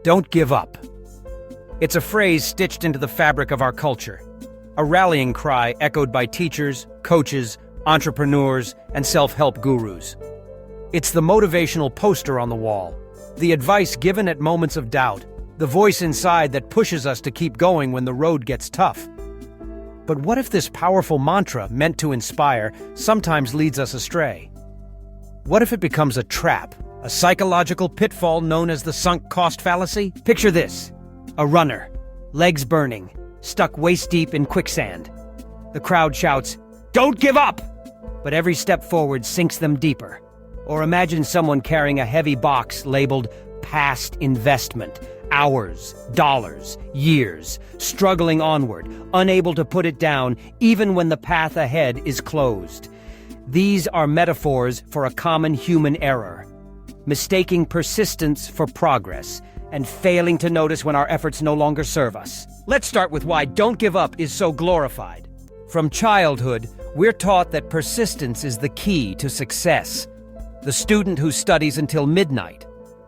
Don't give up. It's a phrase stitched into the fabric of our culture, a rallying cry echoed by teachers, coaches, entrepreneurs, and self-help gurus. It's the motivational poster on the wall, the advice given at moments of doubt, the voice inside that pushes us to keep going when the road gets tough. But what if this powerful mantra, meant to inspire, sometimes leads us astray? What if it becomes a trap, a psychological pitfall known as the sunk cost fallacy? Picture this: a runner, legs burning, stuck waist-deep in quicksand. The crowd shouts, "Don't give up!" But every step forward sinks them deeper. Or imagine someone carrying a heavy box labeled past investment, hours, dollars, years, struggling onward, unable to put it down even when the path ahead is closed. These are metaphors for a common human error: mistaking persistence for progress and failing to notice when our efforts no longer serve us. Let's start with why "don't give up" is so glorified. From childhood, we're taught that persistence is the key to success. The student who studies until midnight,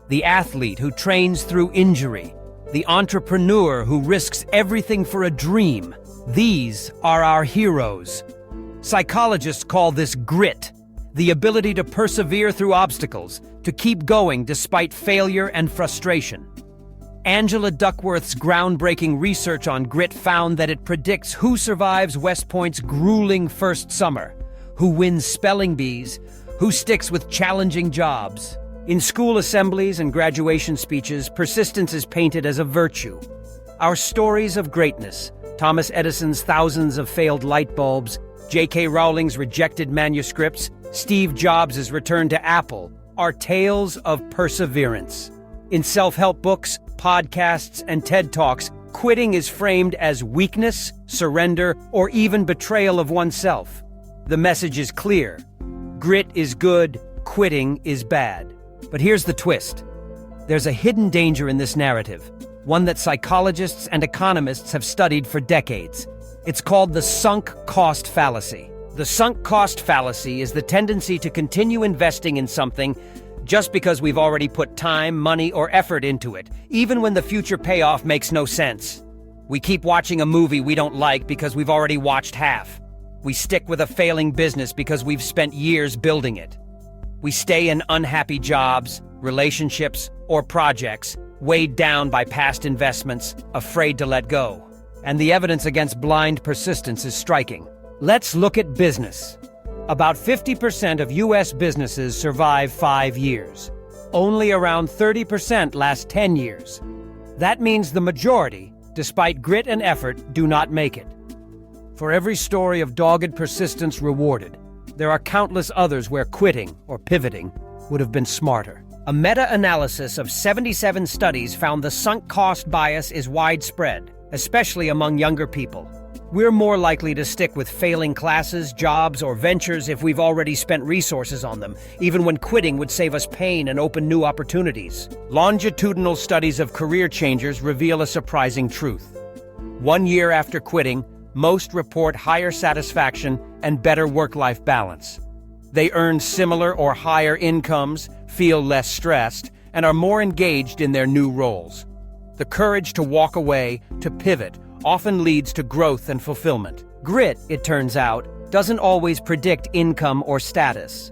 the athlete who trains through injury, the entrepreneur who risks everything for a dream. These are our heroes. Psychologists call this grit, the ability to persevere through obstacles, to keep going despite failure and frustration. Angela Duckworth's groundbreaking research on grit found that it predicts who survives West Point's grueling first summer, who wins spelling bees, who sticks with challenging jobs. In school assemblies and graduation speeches, persistence is painted as a virtue. Our stories of greatness, Thomas Edison's thousands of failed light bulbs, J.K. Rowling's rejected manuscripts, Steve Jobs' return to Apple, are tales of perseverance. In self-help books, podcasts, and TED Talks, quitting is framed as weakness, surrender, or even betrayal of oneself. The message is clear: grit is good, quitting is bad. But here's the twist. There's a hidden danger in this narrative, one that psychologists and economists have studied for decades. It's called the sunk cost fallacy. The sunk cost fallacy is the tendency to continue investing in something just because we've already put time, money, or effort into it, even when the future payoff makes no sense. We keep watching a movie we don't like because we've already watched half. We stick with a failing business because we've spent years building it. We stay in unhappy jobs, relationships, or projects, weighed down by past investments, afraid to let go. And the evidence against blind persistence is striking. Let's look at business. About 50% of U.S. businesses survive 5 years. Only around 30% last 10 years. That means the majority, despite grit and effort, do not make it. For every story of dogged persistence rewarded, there are countless others where quitting or pivoting would have been smarter. A meta-analysis of 77 studies found the sunk cost bias is widespread, especially among younger people. We're more likely to stick with failing classes, jobs, or ventures if we've already spent resources on them, even when quitting would save us pain and open new opportunities. Longitudinal studies of career changers reveal a surprising truth. 1 year after quitting, most report higher satisfaction and better work-life balance. They earn similar or higher incomes, feel less stressed, and are more engaged in their new roles. The courage to walk away, to pivot, often leads to growth and fulfillment. Grit, it turns out, doesn't always predict income or status.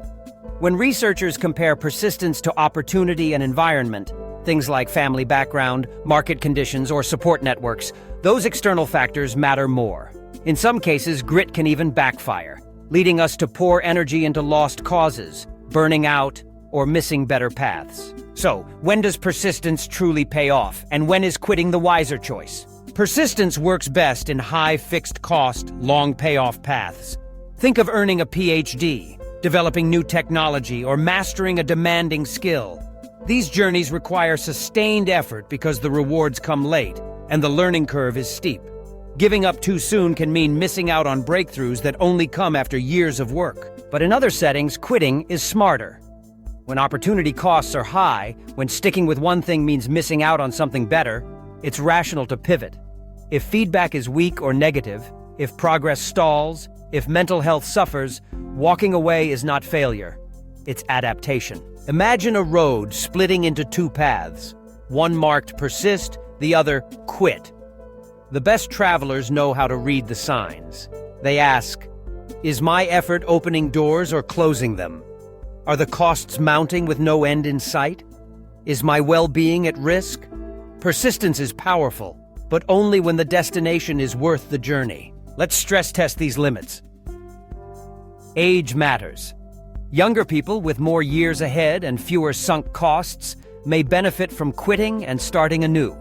When researchers compare persistence to opportunity and environment, things like family background, market conditions, or support networks, those external factors matter more. In some cases, grit can even backfire, leading us to pour energy into lost causes, burning out, or missing better paths. So, when does persistence truly pay off, and when is quitting the wiser choice? Persistence works best in high fixed cost, long payoff paths. Think of earning a PhD, developing new technology, or mastering a demanding skill. These journeys require sustained effort because the rewards come late, and the learning curve is steep. Giving up too soon can mean missing out on breakthroughs that only come after years of work. But in other settings, quitting is smarter. When opportunity costs are high, when sticking with one thing means missing out on something better, it's rational to pivot. If feedback is weak or negative, if progress stalls, if mental health suffers, walking away is not failure. It's adaptation. Imagine a road splitting into two paths. One marked persist, the other quit. The best travelers know how to read the signs. They ask, is my effort opening doors or closing them? Are the costs mounting with no end in sight? Is my well-being at risk? Persistence is powerful, but only when the destination is worth the journey. Let's stress test these limits. Age matters. Younger people with more years ahead and fewer sunk costs may benefit from quitting and starting anew.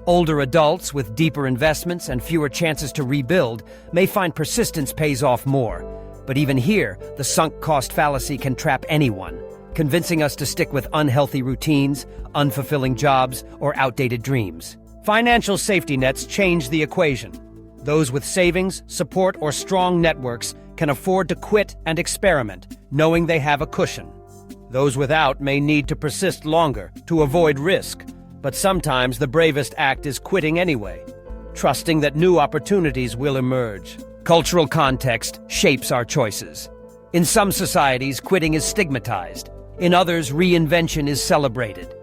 Older adults with deeper investments and fewer chances to rebuild may find persistence pays off more. But even here, the sunk cost fallacy can trap anyone, convincing us to stick with unhealthy routines, unfulfilling jobs, or outdated dreams. Financial safety nets change the equation. Those with savings, support, or strong networks can afford to quit and experiment, knowing they have a cushion. Those without may need to persist longer to avoid risk, but sometimes the bravest act is quitting anyway, trusting that new opportunities will emerge. Cultural context shapes our choices. In some societies, quitting is stigmatized. In others, reinvention is celebrated.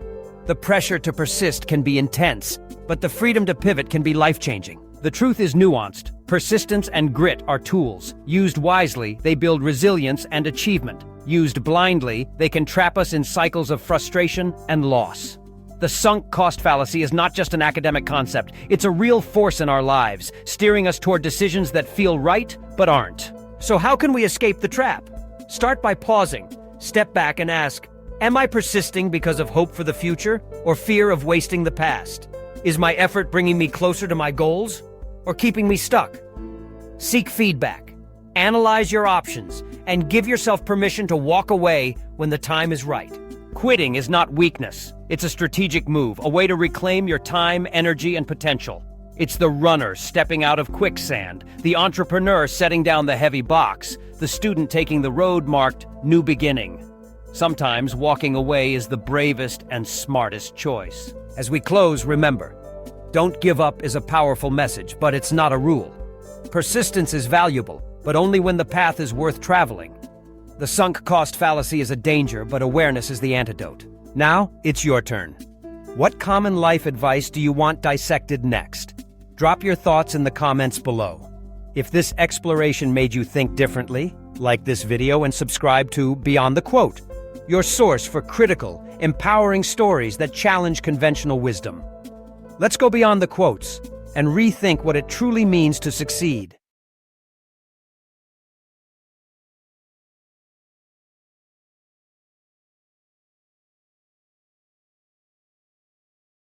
The pressure to persist can be intense, but the freedom to pivot can be life-changing. The truth is nuanced. Persistence and grit are tools. Used wisely, they build resilience and achievement. Used blindly, they can trap us in cycles of frustration and loss. The sunk cost fallacy is not just an academic concept. It's a real force in our lives, steering us toward decisions that feel right but aren't. So how can we escape the trap? Start by pausing. Step back and ask, am I persisting because of hope for the future or fear of wasting the past? Is my effort bringing me closer to my goals or keeping me stuck? Seek feedback. Analyze your options and give yourself permission to walk away when the time is right. Quitting is not weakness. It's a strategic move, a way to reclaim your time, energy, and potential. It's the runner stepping out of quicksand, the entrepreneur setting down the heavy box, the student taking the road marked new beginning. Sometimes walking away is the bravest and smartest choice. As we close, remember, don't give up is a powerful message, but it's not a rule. Persistence is valuable, but only when the path is worth traveling. The sunk cost fallacy is a danger, but awareness is the antidote. Now, it's your turn. What common life advice do you want dissected next? Drop your thoughts in the comments below. If this exploration made you think differently, like this video and subscribe to Beyond the Quote, your source for critical, empowering stories that challenge conventional wisdom. Let's go beyond the quotes and rethink what it truly means to succeed.